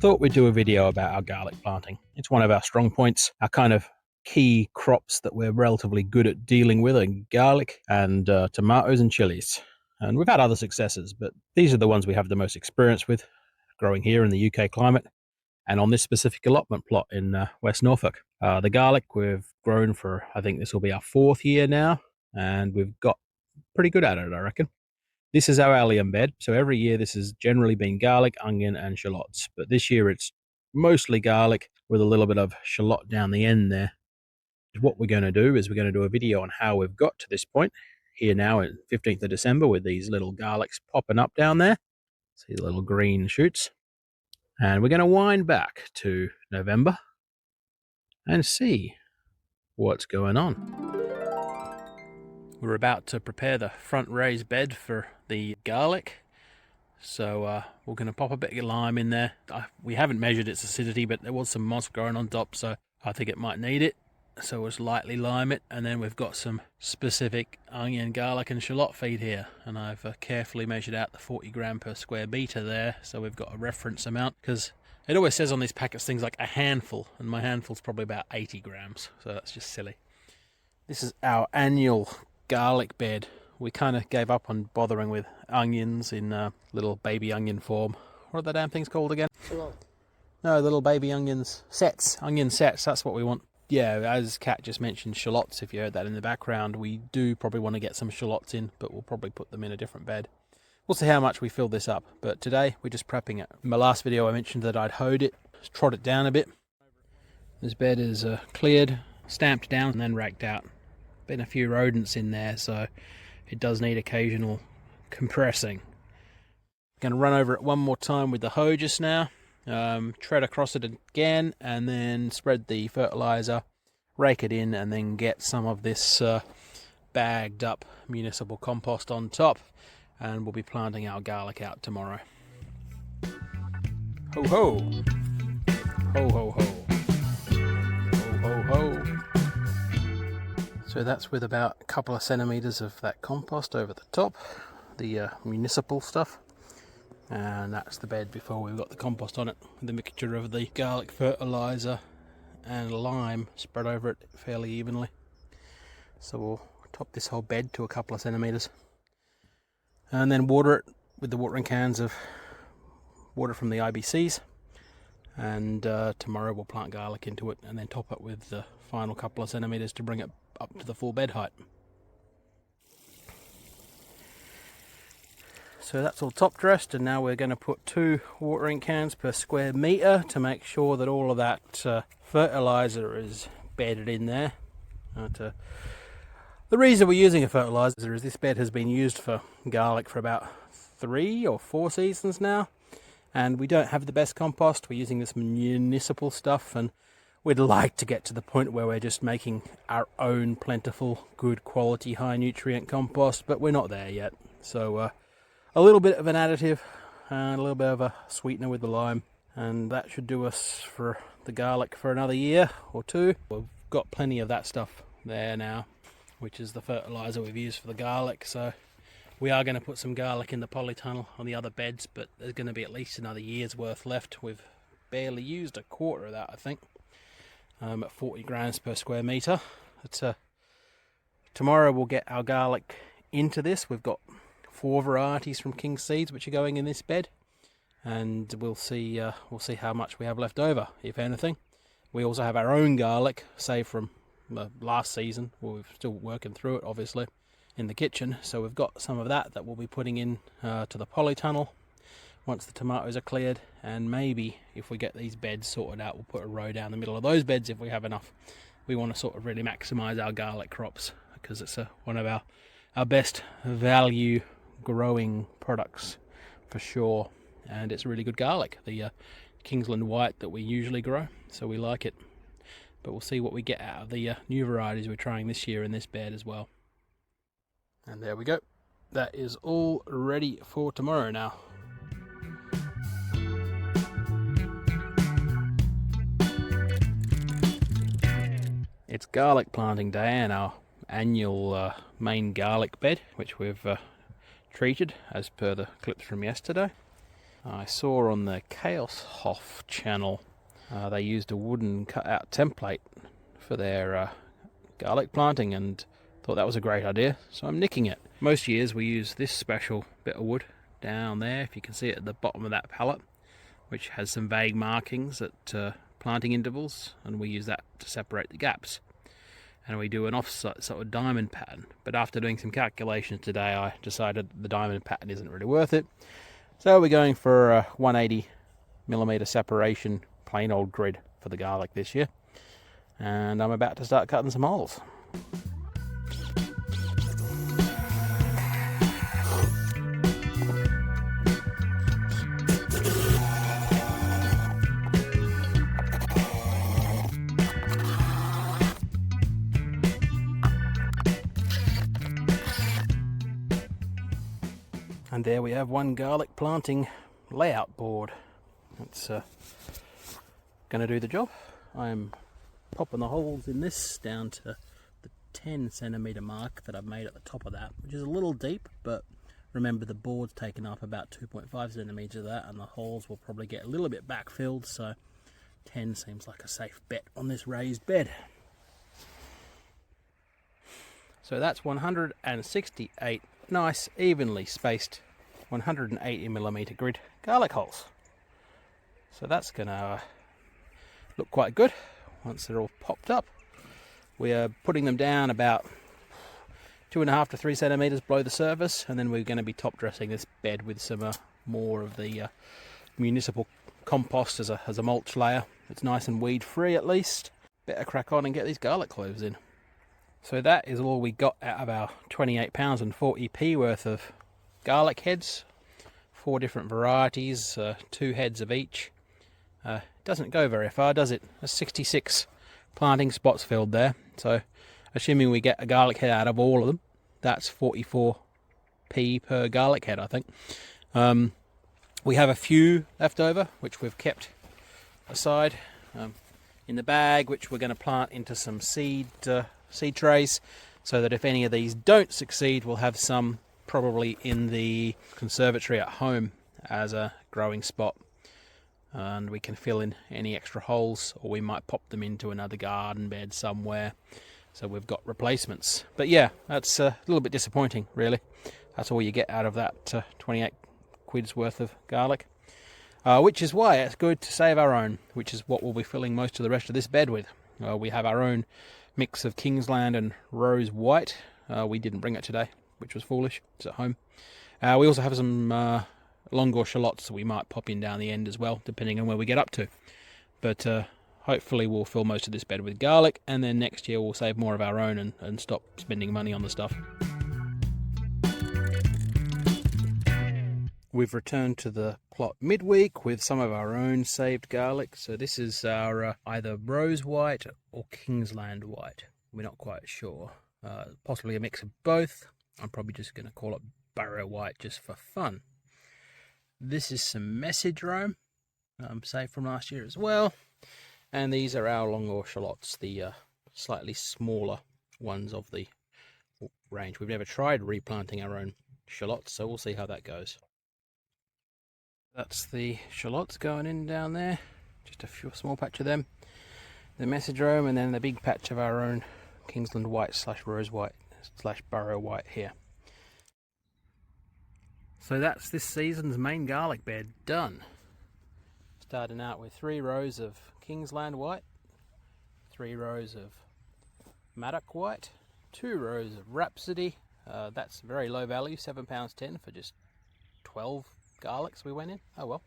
thought we'd do a video about our garlic planting. It's one of our strong points. Our kind of key crops that we're relatively good at dealing with are garlic and tomatoes and chilies. And we've had other successes, but these are the ones we have the most experience with growing here in the UK climate and on this specific allotment plot in West Norfolk. The garlic we've grown for, I think this will be our 4th year now, and we've got pretty good at it, I reckon. This is our allium bed, so every year this has generally been garlic, onion and shallots, but this year it's mostly garlic with a little bit of shallot down the end there. What we're going to do is we're going to do a video on how we've got to this point here now in 15th of December with these little garlics popping up down there. See the little green shoots. And we're going to wind back to November and see what's going on. We're about to prepare the front raised bed for the garlic. So we're going to pop a bit of lime in there. We haven't measured its acidity, but there was some moss growing on top, so I think it might need it. So we'll just lightly lime it, and then we've got some specific onion, garlic and shallot feed here, and I've carefully measured out the 40 gram per square metre there, so we've got a reference amount, because it always says on these packets things like a handful, and my handful's probably about 80 grams, so that's just silly. This is our annual garlic bed. We kind of gave up on bothering with onions in little baby onion form. What are the damn things called again? Shallot. No, little baby onions. Sets. Onion sets, that's what we want. Yeah, as Kat just mentioned, shallots, if you heard that in the background, we do probably want to get some shallots in, but we'll probably put them in a different bed. We'll see how much we fill this up, but today we're just prepping it. In my last video I mentioned that I'd hoed it, trod it down a bit. This bed is cleared, stamped down and then raked out. Been a few rodents in there, so it does need occasional compressing. Going to run over it one more time with the hoe just now. Tread across it again and then spread the fertilizer, rake it in, and then get some of this bagged up municipal compost on top, and we'll be planting our garlic out tomorrow. Ho ho! Ho ho ho! Ho ho ho! So that's with about a couple of centimetres of that compost over the top, the municipal stuff. And that's the bed before we've got the compost on it, with the mixture of the garlic fertiliser and lime spread over it fairly evenly. So we'll top this whole bed to a couple of centimetres and then water it with the watering cans of water from the IBCs, and tomorrow we'll plant garlic into it and then top it with the final couple of centimetres to bring it up to the full bed height. So that's all top dressed, and now we're going to put 2 watering cans per square metre to make sure that all of that fertiliser is bedded in there. The reason we're using a fertiliser is this bed has been used for garlic for about 3 or 4 seasons now, and we don't have the best compost. We're using this municipal stuff, and we'd like to get to the point where we're just making our own plentiful, good quality, high nutrient compost, but we're not there yet. So a little bit of an additive and a little bit of a sweetener with the lime, and that should do us for the garlic for another year or 2. We've got plenty of that stuff there now, which is the fertiliser we've used for the garlic. So we are going to put some garlic in the polytunnel on the other beds, but there's going to be at least another year's worth left. We've barely used a quarter of that, I think, at 40 grams per square metre. Tomorrow we'll get our garlic into this. We've got 4 varieties from King Seeds which are going in this bed, and we'll see how much we have left over, if anything. We also have our own garlic, saved from last season. Well, we're still working through it, obviously, in the kitchen. So we've got some of that we'll be putting in to the polytunnel once the tomatoes are cleared, and maybe if we get these beds sorted out, we'll put a row down the middle of those beds if we have enough. We want to sort of really maximise our garlic crops, because it's one of our best value growing products for sure, and it's really good garlic, the Kingsland White that we usually grow, so we like it. But we'll see what we get out of the new varieties we're trying this year in this bed as well. And there we go, that is all ready for tomorrow now. It's garlic planting day, and our annual main garlic bed, which we've treated as per the clips from yesterday. I saw on the Chaos Hoff channel they used a wooden cut-out template for their garlic planting, and thought that was a great idea, so I'm nicking it. Most years we use this special bit of wood down there, if you can see it at the bottom of that pallet, which has some vague markings at planting intervals, and we use that to separate the gaps. And we do an offset sort of diamond pattern, but after doing some calculations today I decided the diamond pattern isn't really worth it, so we're going for a 180mm separation plain old grid for the garlic this year, and I'm about to start cutting some holes. And there we have one garlic planting layout board. It's going to do the job. I'm popping the holes in this down to the 10cm mark that I've made at the top of that, which is a little deep, but remember the board's taken up about 2.5cm of that, and the holes will probably get a little bit backfilled, so 10 seems like a safe bet on this raised bed. So that's 168 nice, evenly spaced 180mm grid garlic holes. So that's going to look quite good once they're all popped up. We are putting them down about 2.5 to 3cm below the surface, and then we're going to be top dressing this bed with some more of the municipal compost as a mulch layer. It's nice and weed free at least. Better crack on and get these garlic cloves in. So that is all we got out of our £28 and 40p worth of garlic heads. 4 different varieties, 2 heads of each. Doesn't go very far, does it? There's 66 planting spots filled there. So assuming we get a garlic head out of all of them, that's 44p per garlic head, I think. We have a few left over, which we've kept aside in the bag, which we're going to plant into some seed trays, so that if any of these don't succeed, we'll have some probably in the conservatory at home as a growing spot, and we can fill in any extra holes, or we might pop them into another garden bed somewhere, so we've got replacements. But yeah, that's a little bit disappointing, really. That's all you get out of that 28 quid's worth of garlic, which is why it's good to save our own, which is what we'll be filling most of the rest of this bed with. We have our own mix of Kingsland and Rose White. We didn't bring it today, which was foolish. It's at home. We also have some Longhorn shallots that we might pop in down the end as well, depending on where we get up to. But hopefully we'll fill most of this bed with garlic, and then next year we'll save more of our own and stop spending money on the stuff. We've returned to the plot midweek with some of our own saved garlic. So this is our either Rose White or Kingsland White. We're not quite sure. Possibly a mix of both. I'm probably just going to call it Barrow White just for fun. This is some Message Rome, saved from last year as well. And these are our Longhorn shallots, the slightly smaller ones of the range. We've never tried replanting our own shallots, so we'll see how that goes. That's the shallots going in down there, just a small patch of them. The Message Rome, and then the big patch of our own Kingsland White / Rose White / Barrow White here. So that's this season's main garlic bed done. Starting out with 3 rows of Kingsland White, 3 rows of Maddock White, 2 rows of Rhapsody. That's very low value, £7.10 for just 12 garlics we went in. Oh well.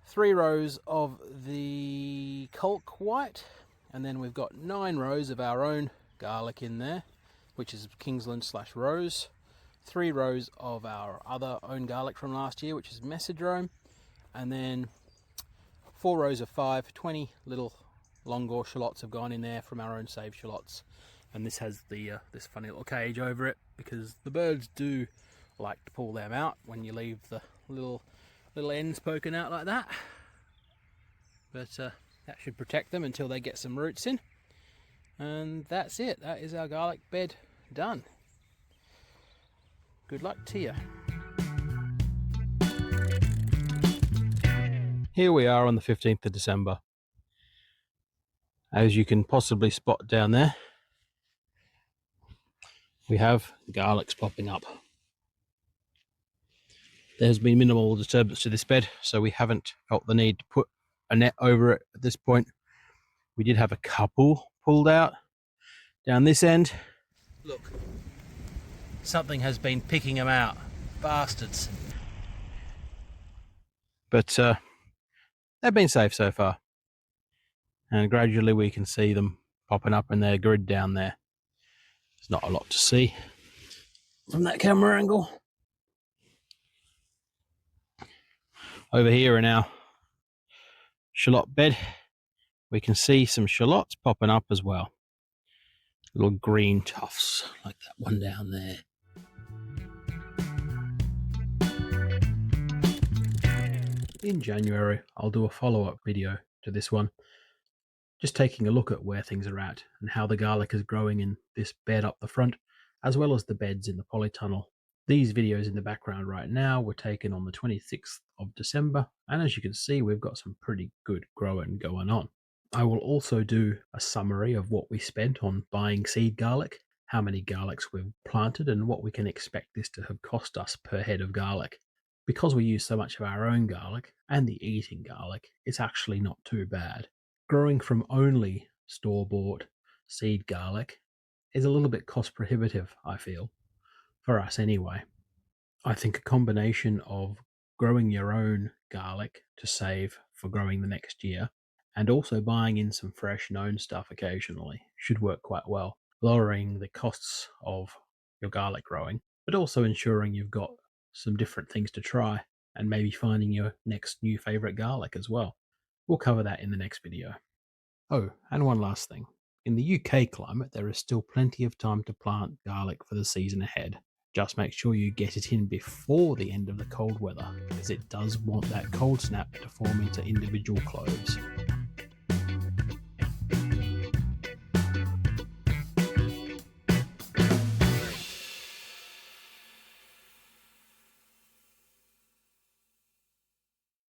3 rows of the Colk White, and then we've got 9 rows of our own garlic in there, which is Kingsland / Rose. 3 rows of our other own garlic from last year, which is Message Rome, and then 4 rows of 20 little Longhorn shallots have gone in there from our own saved shallots. And this has the this funny little cage over it, because the birds do like to pull them out when you leave the little ends poking out like that. But that should protect them until they get some roots in. And that's it. That is our garlic bed done. Good luck to you. here we are on the 15th of December. As you can possibly spot down there, we have garlics popping up. There's been minimal disturbance to this bed, so we haven't felt the need to put a net over it at this point. We did have a couple pulled out down this end. Look, something has been picking them out. Bastards. But they've been safe so far. And gradually we can see them popping up in their grid down there. There's not a lot to see from that camera angle. Over here in our shallot bed, we can see some shallots popping up as well. Little green tufts like that one down there. In January, I'll do a follow-up video to this one, just taking a look at where things are at and how the garlic is growing in this bed up the front, as well as the beds in the polytunnel. These videos in the background right now were taken on the 26th of December, and as you can see, we've got some pretty good growing going on. I will also do a summary of what we spent on buying seed garlic, how many garlics we've planted, and what we can expect this to have cost us per head of garlic. Because we use so much of our own garlic and the eating garlic, it's actually not too bad. Growing from only store-bought seed garlic is a little bit cost prohibitive, I feel, for us anyway. I think a combination of growing your own garlic to save for growing the next year and also buying in some fresh known stuff occasionally should work quite well, lowering the costs of your garlic growing, but also ensuring you've got some different things to try and maybe finding your next new favorite garlic as well. We'll cover that in the next video. Oh, and one last thing. In the UK climate, there is still plenty of time to plant garlic for the season ahead. Just make sure you get it in before the end of the cold weather, as it does want that cold snap to form into individual cloves.